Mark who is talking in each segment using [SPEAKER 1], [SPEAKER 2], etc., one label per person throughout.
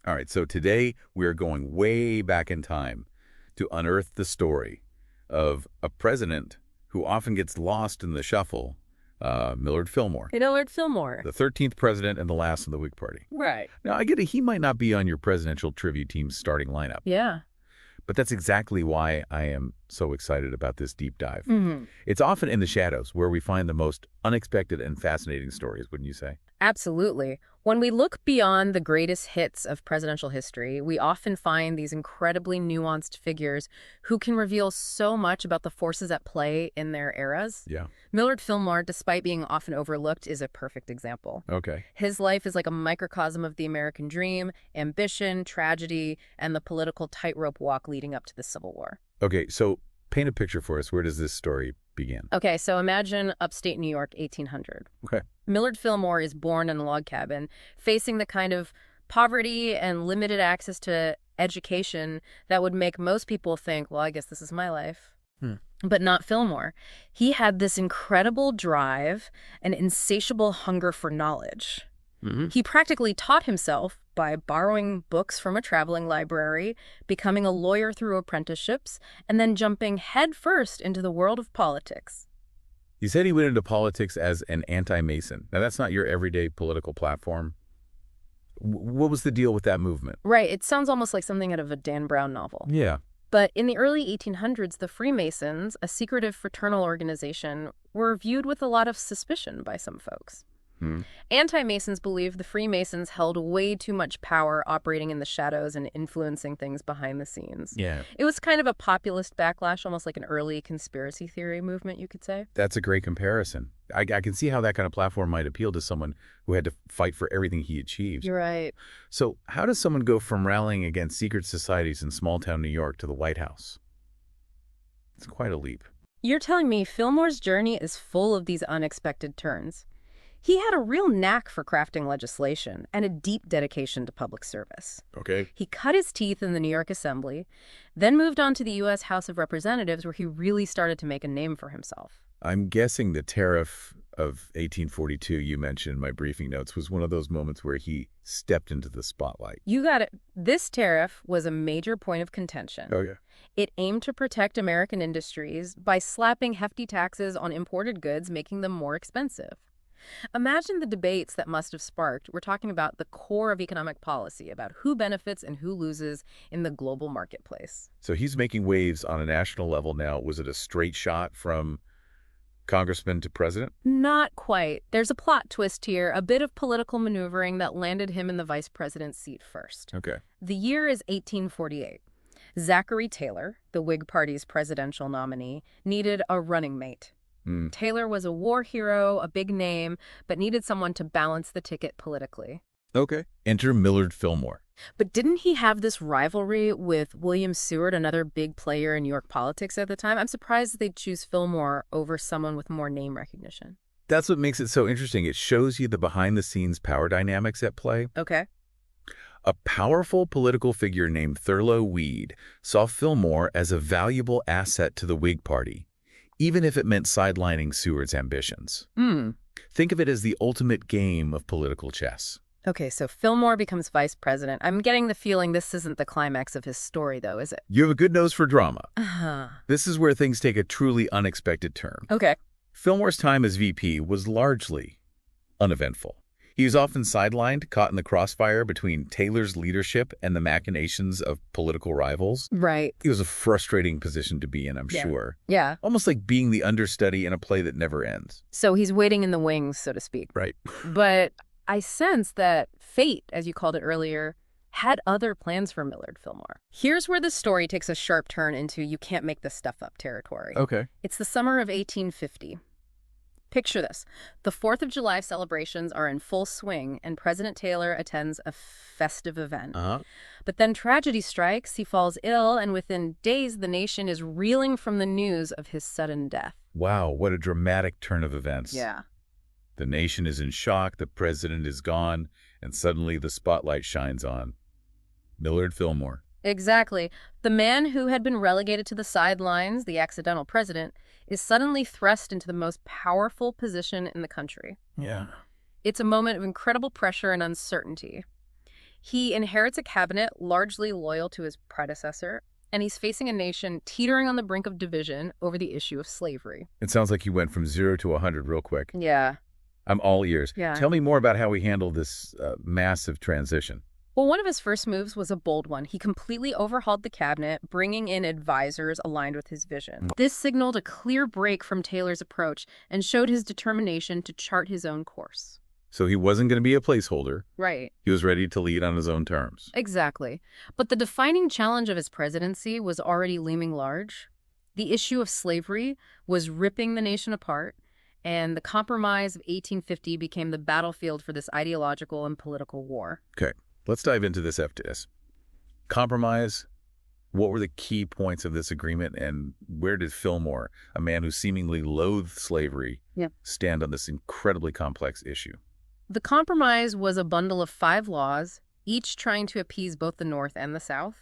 [SPEAKER 1] All right, so today we are going way back in time to unearth the story of a president who often gets lost in the shuffle, Millard Fillmore,
[SPEAKER 2] Millard Fillmore.
[SPEAKER 1] the 13th president and the last of the Whig Party.
[SPEAKER 2] Right.
[SPEAKER 1] Now, I get it, he might not be on your presidential trivia team's starting lineup,
[SPEAKER 2] Yeah.
[SPEAKER 1] but that's exactly why I am so excited about this deep dive.
[SPEAKER 2] Mm-hmm.
[SPEAKER 1] It's often in the shadows where we find the most unexpected and fascinating stories, wouldn't you say?
[SPEAKER 2] Absolutely. When we look beyond the greatest hits of presidential history, we often find these incredibly nuanced figures who can reveal so much about the forces at play in their eras.
[SPEAKER 1] Yeah.
[SPEAKER 2] Millard Fillmore, despite being often overlooked, is a perfect example.
[SPEAKER 1] Okay.
[SPEAKER 2] His life is like a microcosm of the American dream, ambition, tragedy, and the political tightrope walk leading up to the Civil War.
[SPEAKER 1] Okay, so paint a picture for us. Where does this story begin?
[SPEAKER 2] Okay, so imagine upstate New York, 1800.
[SPEAKER 1] Okay.
[SPEAKER 2] Millard Fillmore is born in a log cabin, facing the kind of poverty and limited access to education that would make most people think, well, I guess this is my life. But not Fillmore. He had this incredible drive and insatiable hunger for knowledge.
[SPEAKER 1] Mm-hmm.
[SPEAKER 2] He practically taught himself by borrowing books from a traveling library, becoming a lawyer through apprenticeships, and then jumping headfirst into the world of politics.
[SPEAKER 1] You said he went into politics as an anti-Mason. Now, that's not your everyday political platform. What was the deal with that movement?
[SPEAKER 2] Right, it sounds almost like something out of a Dan Brown novel.
[SPEAKER 1] Yeah.
[SPEAKER 2] But in the early 1800s, the Freemasons, a secretive fraternal organization, were viewed with a lot of suspicion by some folks. Anti-Masons believed the Freemasons held way too much power operating in the shadows and influencing things behind the scenes.
[SPEAKER 1] Yeah.
[SPEAKER 2] It was kind of a populist backlash, almost like an early conspiracy theory movement, you could say.
[SPEAKER 1] That's a great comparison. I can see how that kind of platform might appeal to someone who had to fight for everything he achieved.
[SPEAKER 2] You're right.
[SPEAKER 1] So how does someone go from rallying against secret societies in small-town New York to the White House? It's quite a leap.
[SPEAKER 2] You're telling me Fillmore's journey is full of these unexpected turns. He had a real knack for crafting legislation and a deep dedication to public service.
[SPEAKER 1] Okay.
[SPEAKER 2] He cut his teeth in the New York Assembly, then moved on to the U.S. House of Representatives, where he really started to make a name for himself.
[SPEAKER 1] I'm guessing the tariff of 1842 you mentioned in my briefing notes was one of those moments where he stepped into the spotlight.
[SPEAKER 2] You got it. This tariff was a major point of contention.
[SPEAKER 1] Okay.
[SPEAKER 2] It aimed to protect American industries by slapping hefty taxes on imported goods, making them more expensive. Imagine the debates that must have sparked. We're talking about the core of economic policy, about who benefits and who loses in the global marketplace.
[SPEAKER 1] So he's making waves on a national level now. Was it a straight shot from congressman to president?
[SPEAKER 2] Not quite. There's a plot twist here, a bit of political maneuvering that landed him in the vice president's seat first.
[SPEAKER 1] Okay.
[SPEAKER 2] The year is 1848. Zachary Taylor, the Whig Party's presidential nominee, needed a running mate. Taylor was a war hero, a big name, but needed someone to balance the ticket politically.
[SPEAKER 1] Okay. Enter Millard Fillmore.
[SPEAKER 2] But didn't he have this rivalry with William Seward, another big player in New York politics at the time? I'm surprised they'd choose Fillmore over someone with more name recognition.
[SPEAKER 1] That's what makes it so interesting. It shows you the behind-the-scenes power dynamics at play.
[SPEAKER 2] Okay.
[SPEAKER 1] A powerful political figure named Thurlow Weed saw Fillmore as a valuable asset to the Whig Party, even if it meant sidelining Seward's ambitions. Think of it as the ultimate game of political chess.
[SPEAKER 2] Okay, so Fillmore becomes vice president. I'm getting the feeling this isn't the climax of his story, though, is it?
[SPEAKER 1] You have a good nose for drama.
[SPEAKER 2] Uh-huh.
[SPEAKER 1] This is where things take a truly unexpected turn.
[SPEAKER 2] Okay.
[SPEAKER 1] Fillmore's time as VP was largely uneventful. He was often sidelined, caught in the crossfire between Taylor's leadership and the machinations of political rivals.
[SPEAKER 2] Right.
[SPEAKER 1] It was a frustrating position to be in, I'm sure.
[SPEAKER 2] Yeah.
[SPEAKER 1] Almost like being the understudy in a play that never ends.
[SPEAKER 2] So he's waiting in the wings, so to speak.
[SPEAKER 1] Right.
[SPEAKER 2] But I sense that fate, as you called it earlier, had other plans for Millard Fillmore. Here's where the story takes a sharp turn into you can't make this stuff up territory.
[SPEAKER 1] Okay.
[SPEAKER 2] It's the summer of 1850. Picture this. The 4th of July celebrations are in full swing, and President Taylor attends a festive event. But then tragedy strikes, he falls ill, and within days the nation is reeling from the news of his sudden death.
[SPEAKER 1] Wow, what a dramatic turn of events.
[SPEAKER 2] Yeah.
[SPEAKER 1] The nation is in shock, the president is gone, and suddenly the spotlight shines on Millard Fillmore.
[SPEAKER 2] Exactly. The man who had been relegated to the sidelines, the accidental president, is suddenly thrust into the most powerful position in the country.
[SPEAKER 1] Yeah.
[SPEAKER 2] It's a moment of incredible pressure and uncertainty. He inherits a cabinet largely loyal to his predecessor, and he's facing a nation teetering on the brink of division over the issue of slavery.
[SPEAKER 1] It sounds like he went from 0 to 100 real quick.
[SPEAKER 2] Yeah.
[SPEAKER 1] I'm all ears.
[SPEAKER 2] Yeah.
[SPEAKER 1] Tell me more about how he handled this massive transition.
[SPEAKER 2] Well, one of his first moves was a bold one. He completely overhauled the cabinet, bringing in advisors aligned with his vision. This signaled a clear break from Taylor's approach and showed his determination to chart his own course.
[SPEAKER 1] So he wasn't going to be a placeholder.
[SPEAKER 2] Right.
[SPEAKER 1] He was ready to lead on his own terms.
[SPEAKER 2] Exactly. But the defining challenge of his presidency was already looming large. The issue of slavery was ripping the nation apart, and the Compromise of 1850 became the battlefield for this ideological and political war.
[SPEAKER 1] Okay, let's dive into this after this. Compromise, what were the key points of this agreement, and where did Fillmore, a man who seemingly loathed slavery, stand on this incredibly complex issue?
[SPEAKER 2] The Compromise was a bundle of 5 laws, each trying to appease both the North and the South.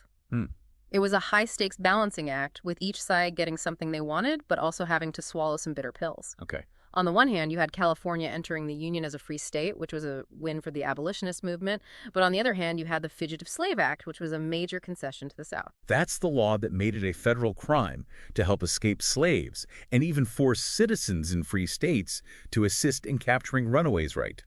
[SPEAKER 2] It was a high-stakes balancing act, with each side getting something they wanted, but also having to swallow some bitter pills.
[SPEAKER 1] Okay.
[SPEAKER 2] On the one hand, you had California entering the Union as a free state, which was a win for the abolitionist movement. But on the other hand, you had the Fugitive Slave Act, which was a major concession to the South.
[SPEAKER 1] That's the law that made it a federal crime to help escape slaves and even force citizens in free states to assist in capturing runaways, right?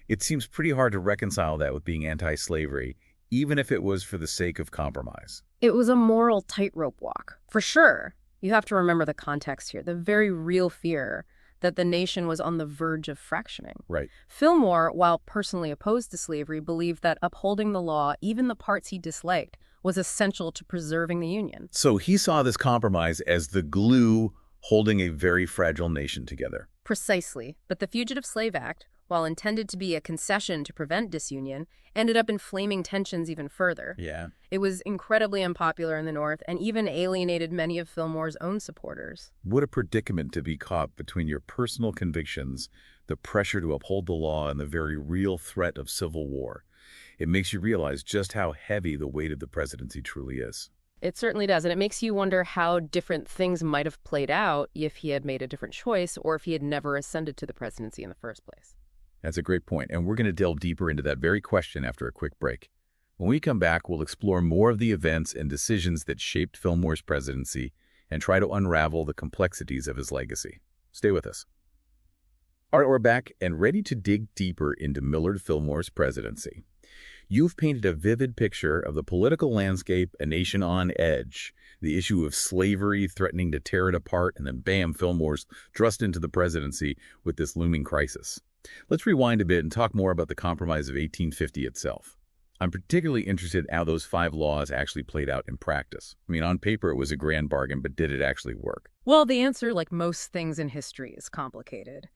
[SPEAKER 1] It seems pretty hard to reconcile that with being anti-slavery, even if it was for the sake of compromise.
[SPEAKER 2] It was a moral tightrope walk, for sure. You have to remember the context here, the very real fear that the nation was on the verge of fractioning.
[SPEAKER 1] Right.
[SPEAKER 2] Fillmore, while personally opposed to slavery, believed that upholding the law, even the parts he disliked, was essential to preserving the Union.
[SPEAKER 1] So he saw this compromise as the glue holding a very fragile nation together.
[SPEAKER 2] Precisely. But the Fugitive Slave Act, while intended to be a concession to prevent disunion, ended up inflaming tensions even further.
[SPEAKER 1] Yeah.
[SPEAKER 2] It was incredibly unpopular in the North and even alienated many of Fillmore's own supporters.
[SPEAKER 1] What a predicament to be caught between your personal convictions, the pressure to uphold the law, and the very real threat of civil war. It makes you realize just how heavy the weight of the presidency truly is.
[SPEAKER 2] It certainly does, and it makes you wonder how different things might have played out if he had made a different choice or if he had never ascended to the presidency in the first place.
[SPEAKER 1] That's a great point, and we're going to delve deeper into that very question after a quick break. When we come back, we'll explore more of the events and decisions that shaped Fillmore's presidency and try to unravel the complexities of his legacy. Stay with us. All right, we're back and ready to dig deeper into Millard Fillmore's presidency. You've painted a vivid picture of the political landscape, a nation on edge, the issue of slavery threatening to tear it apart, and then bam, Fillmore's thrust into the presidency with this looming crisis. Let's rewind a bit and talk more about the Compromise of 1850 itself. I'm particularly interested in how those 5 laws actually played out in practice. I mean, on paper it was a grand bargain, but did it actually work?
[SPEAKER 2] Well, the answer, like most things in history, is complicated.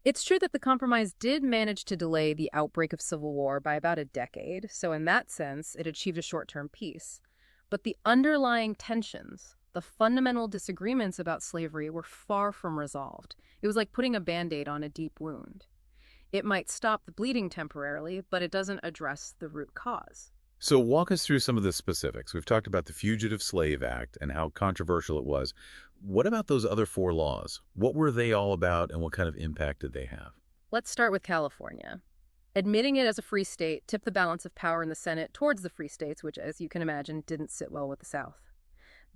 [SPEAKER 2] It's true that the Compromise did manage to delay the outbreak of civil war by about a decade, so in that sense, it achieved a short-term peace. But the underlying tensions, the fundamental disagreements about slavery, were far from resolved. It was like putting a Band-Aid on a deep wound. It might stop the bleeding temporarily, but it doesn't address the root cause.
[SPEAKER 1] So walk us through some of the specifics. We've talked about the Fugitive Slave Act and how controversial it was. What about those other 4 laws? What were they all about, and what kind of impact did they have?
[SPEAKER 2] Let's start with California. Admitting it as a free state tipped the balance of power in the Senate towards the free states, which, as you can imagine, didn't sit well with the South.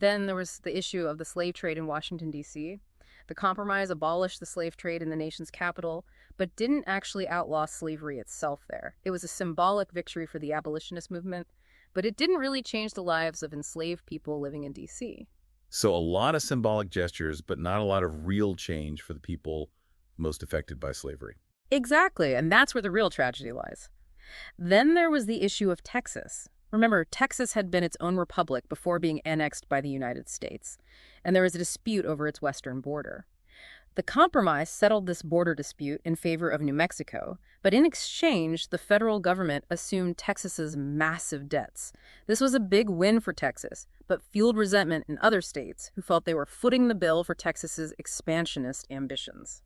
[SPEAKER 2] Then there was the issue of the slave trade in Washington, D.C. The Compromise abolished the slave trade in the nation's capital, but didn't actually outlaw slavery itself there. It was a symbolic victory for the abolitionist movement, but it didn't really change the lives of enslaved people living in D.C.
[SPEAKER 1] So a lot of symbolic gestures, but not a lot of real change for the people most affected by slavery.
[SPEAKER 2] Exactly, and that's where the real tragedy lies. Then there was the issue of Texas. Remember, Texas had been its own republic before being annexed by the United States, and there was a dispute over its western border. The Compromise settled this border dispute in favor of New Mexico, but in exchange, the federal government assumed Texas's massive debts. This was a big win for Texas, but fueled resentment in other states who felt they were footing the bill for Texas's expansionist ambitions.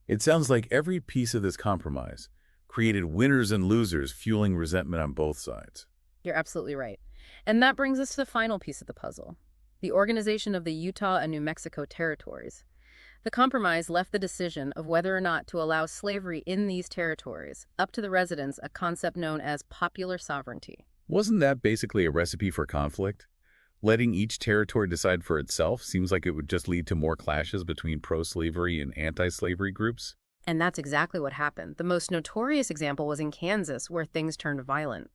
[SPEAKER 1] It sounds like every piece of this compromise created winners and losers, fueling resentment on both sides.
[SPEAKER 2] You're absolutely right. And that brings us to the final piece of the puzzle, the organization of the Utah and New Mexico territories. The compromise left the decision of whether or not to allow slavery in these territories up to the residents, a concept known as popular sovereignty.
[SPEAKER 1] Wasn't that basically a recipe for conflict? Letting each territory decide for itself seems like it would just lead to more clashes between pro-slavery and anti-slavery groups.
[SPEAKER 2] And that's exactly what happened. The most notorious example was in Kansas, where things turned violent.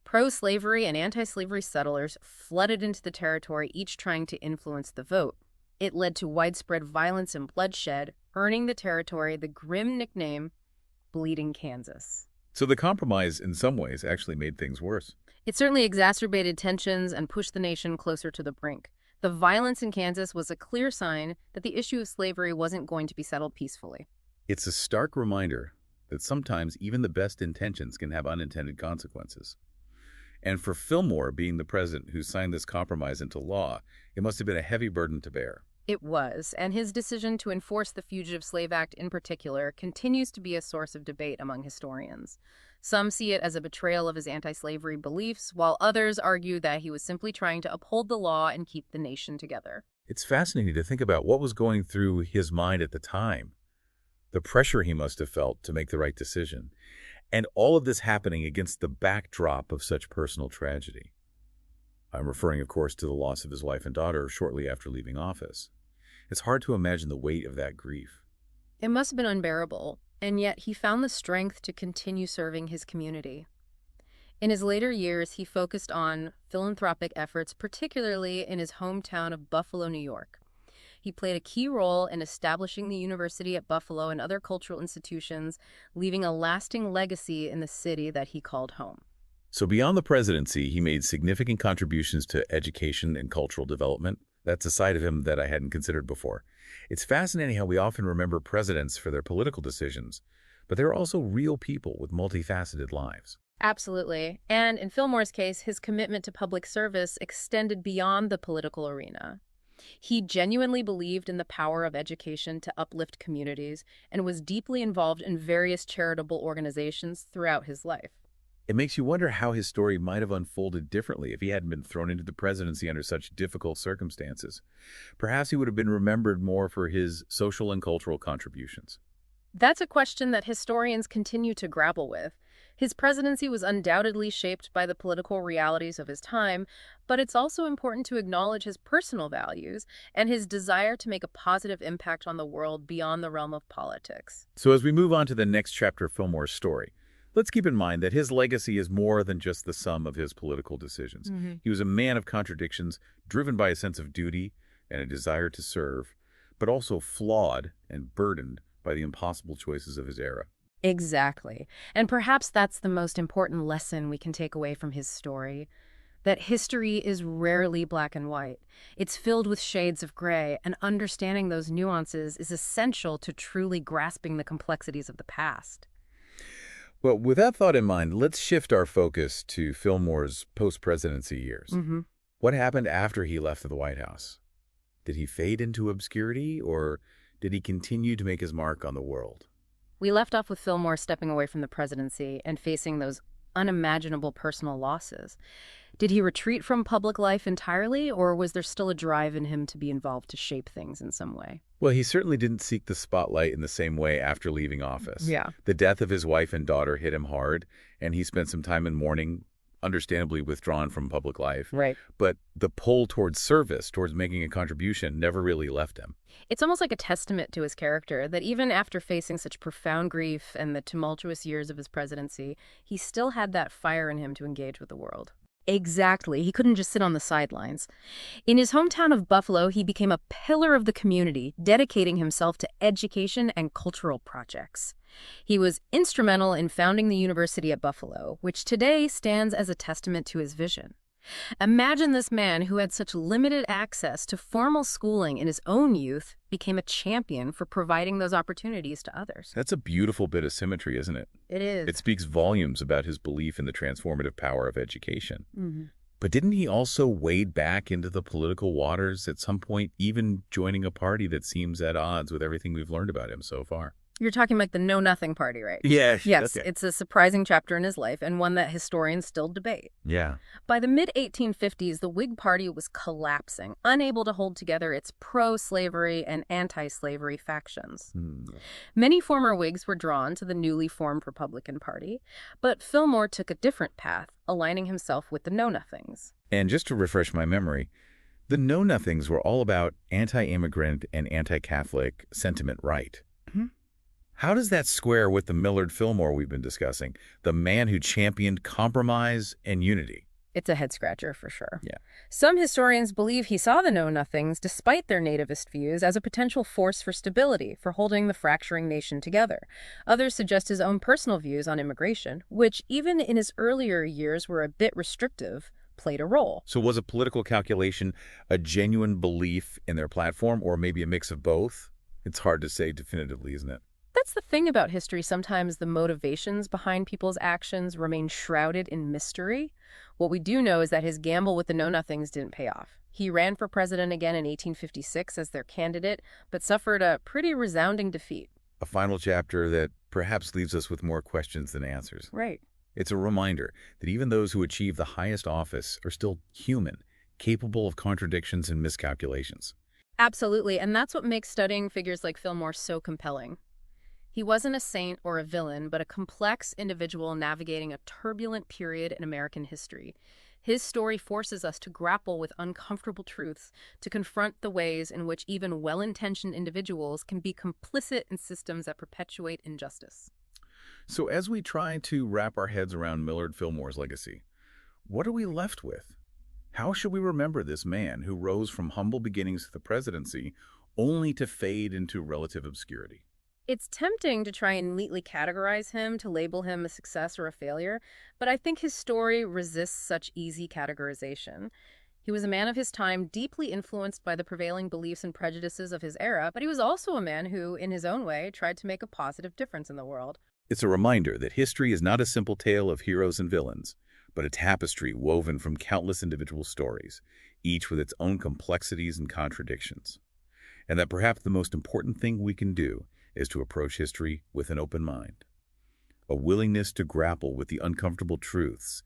[SPEAKER 2] Pro-slavery and anti-slavery settlers flooded into the territory, each trying to influence the vote. It led to widespread violence and bloodshed, earning the territory the grim nickname Bleeding Kansas.
[SPEAKER 1] So the compromise, in some ways, actually made things worse.
[SPEAKER 2] It certainly exacerbated tensions and pushed the nation closer to the brink. The violence in Kansas was a clear sign that the issue of slavery wasn't going to be settled peacefully.
[SPEAKER 1] It's a stark reminder that sometimes even the best intentions can have unintended consequences. And for Fillmore, being the president who signed this compromise into law, it must have been a heavy burden to bear.
[SPEAKER 2] It was, and his decision to enforce the Fugitive Slave Act in particular continues to be a source of debate among historians. Some see it as a betrayal of his anti-slavery beliefs, while others argue that he was simply trying to uphold the law and keep the nation together.
[SPEAKER 1] It's fascinating to think about what was going through his mind at the time, the pressure he must have felt to make the right decision, and all of this happening against the backdrop of such personal tragedy. I'm referring, of course, to the loss of his wife and daughter shortly after leaving office. It's hard to imagine the weight of that grief.
[SPEAKER 2] It must have been unbearable, and yet he found the strength to continue serving his community. In his later years, he focused on philanthropic efforts, particularly in his hometown of Buffalo, New York. He played a key role in establishing the university at Buffalo and other cultural institutions, leaving a lasting legacy in the city that he called home.
[SPEAKER 1] So beyond the presidency, he made significant contributions to education and cultural development. That's a side of him that I hadn't considered before. It's fascinating how we often remember presidents for their political decisions, but they're also real people with multifaceted lives.
[SPEAKER 2] Absolutely. And in Fillmore's case, his commitment to public service extended beyond the political arena. He genuinely believed in the power of education to uplift communities and was deeply involved in various charitable organizations throughout his life.
[SPEAKER 1] It makes you wonder how his story might have unfolded differently if he hadn't been thrown into the presidency under such difficult circumstances. Perhaps he would have been remembered more for his social and cultural contributions.
[SPEAKER 2] That's a question that historians continue to grapple with. His presidency was undoubtedly shaped by the political realities of his time, but it's also important to acknowledge his personal values and his desire to make a positive impact on the world beyond the realm of politics.
[SPEAKER 1] So as we move on to the next chapter of Fillmore's story, let's keep in mind that his legacy is more than just the sum of his political decisions. He was a man of contradictions, driven by a sense of duty and a desire to serve, but also flawed and burdened by the impossible choices of his era.
[SPEAKER 2] Exactly. And perhaps that's the most important lesson we can take away from his story, that history is rarely black and white. It's filled with shades of gray, and understanding those nuances is essential to truly grasping the complexities of the past.
[SPEAKER 1] Well, with that thought in mind, let's shift our focus to Fillmore's post-presidency years. What happened after he left the White House? Did he fade into obscurity, or did he continue to make his mark on the world?
[SPEAKER 2] We left off with Fillmore stepping away from the presidency and facing those unimaginable personal losses. Did he retreat from public life entirely, or was there still a drive in him to be involved to shape things in some way?
[SPEAKER 1] Well, he certainly didn't seek the spotlight in the same way after leaving office.
[SPEAKER 2] Yeah.
[SPEAKER 1] The death of his wife and daughter hit him hard, and he spent some time in mourning, understandably withdrawn from public life.
[SPEAKER 2] Right.
[SPEAKER 1] But the pull towards service, towards making a contribution, never really left him.
[SPEAKER 2] It's almost like a testament to his character that even after facing such profound grief and the tumultuous years of his presidency, he still had that fire in him to engage with the world. Exactly. He couldn't just sit on the sidelines. In his hometown of Buffalo, he became a pillar of the community, dedicating himself to education and cultural projects. He was instrumental in founding the University at Buffalo, which today stands as a testament to his vision. Imagine this man who had such limited access to formal schooling in his own youth became a champion for providing those opportunities to others.
[SPEAKER 1] That's a beautiful bit of symmetry, isn't it?
[SPEAKER 2] It is.
[SPEAKER 1] It speaks volumes about his belief in the transformative power of education. But didn't he also wade back into the political waters at some point, even joining a party that seems at odds with everything we've learned about him so far?
[SPEAKER 2] You're talking like the Know-Nothing Party, right?
[SPEAKER 1] Yeah.
[SPEAKER 2] Yes,
[SPEAKER 1] Okay.
[SPEAKER 2] it's a surprising chapter in his life and one that historians still debate.
[SPEAKER 1] Yeah.
[SPEAKER 2] By the mid-1850s, the Whig Party was collapsing, unable to hold together its pro-slavery and anti-slavery factions. Many former Whigs were drawn to the newly formed Republican Party, but Fillmore took a different path, aligning himself with the Know-Nothings.
[SPEAKER 1] And just to refresh my memory, the Know-Nothings were all about anti-immigrant and anti-Catholic sentiment, right? How does that square with the Millard Fillmore we've been discussing, the man who championed compromise and unity?
[SPEAKER 2] It's a head-scratcher for sure.
[SPEAKER 1] Yeah.
[SPEAKER 2] Some historians believe he saw the Know-Nothings, despite their nativist views, as a potential force for stability, for holding the fracturing nation together. Others suggest his own personal views on immigration, which, even in his earlier years were a bit restrictive, played a role.
[SPEAKER 1] So was a political calculation a genuine belief in their platform, or maybe a mix of both? It's hard to say definitively, isn't it?
[SPEAKER 2] That's the thing about history. Sometimes the motivations behind people's actions remain shrouded in mystery. What we do know is that his gamble with the Know-Nothings didn't pay off. He ran for president again in 1856 as their candidate, but suffered a pretty resounding defeat.
[SPEAKER 1] A final chapter that perhaps leaves us with more questions than answers.
[SPEAKER 2] Right.
[SPEAKER 1] It's a reminder that even those who achieve the highest office are still human, capable of contradictions and miscalculations.
[SPEAKER 2] Absolutely, and that's what makes studying figures like Fillmore so compelling. He wasn't a saint or a villain, but a complex individual navigating a turbulent period in American history. His story forces us to grapple with uncomfortable truths, to confront the ways in which even well-intentioned individuals can be complicit in systems that perpetuate injustice.
[SPEAKER 1] So as we try to wrap our heads around Millard Fillmore's legacy, what are we left with? How should we remember this man who rose from humble beginnings to the presidency only to fade into relative obscurity?
[SPEAKER 2] It's tempting to try and neatly categorize him, to label him a success or a failure, but I think his story resists such easy categorization. He was a man of his time, deeply influenced by the prevailing beliefs and prejudices of his era, but he was also a man who, in his own way, tried to make a positive difference in the world.
[SPEAKER 1] It's a reminder that history is not a simple tale of heroes and villains, but a tapestry woven from countless individual stories, each with its own complexities and contradictions. And that perhaps the most important thing we can do is to approach history with an open mind, a willingness to grapple with the uncomfortable truths,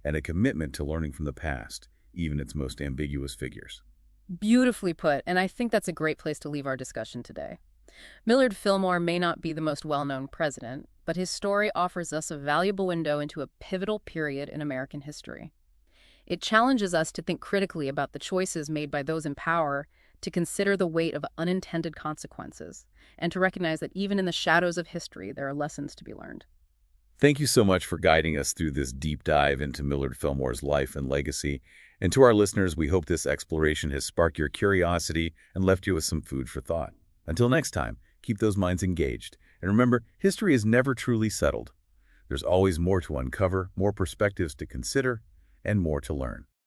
[SPEAKER 1] and a commitment to learning from the past, even its most ambiguous figures.
[SPEAKER 2] Beautifully put, and I think that's a great place to leave our discussion today. Millard Fillmore may not be the most well-known president, but his story offers us a valuable window into a pivotal period in American history. It challenges us to think critically about the choices made by those in power, to consider the weight of unintended consequences, and to recognize that even in the shadows of history, there are lessons to be learned.
[SPEAKER 1] Thank you so much for guiding us through this deep dive into Millard Fillmore's life and legacy. And to our listeners, we hope this exploration has sparked your curiosity and left you with some food for thought. Until next time, keep those minds engaged. And remember, history is never truly settled. There's always more to uncover, more perspectives to consider, and more to learn.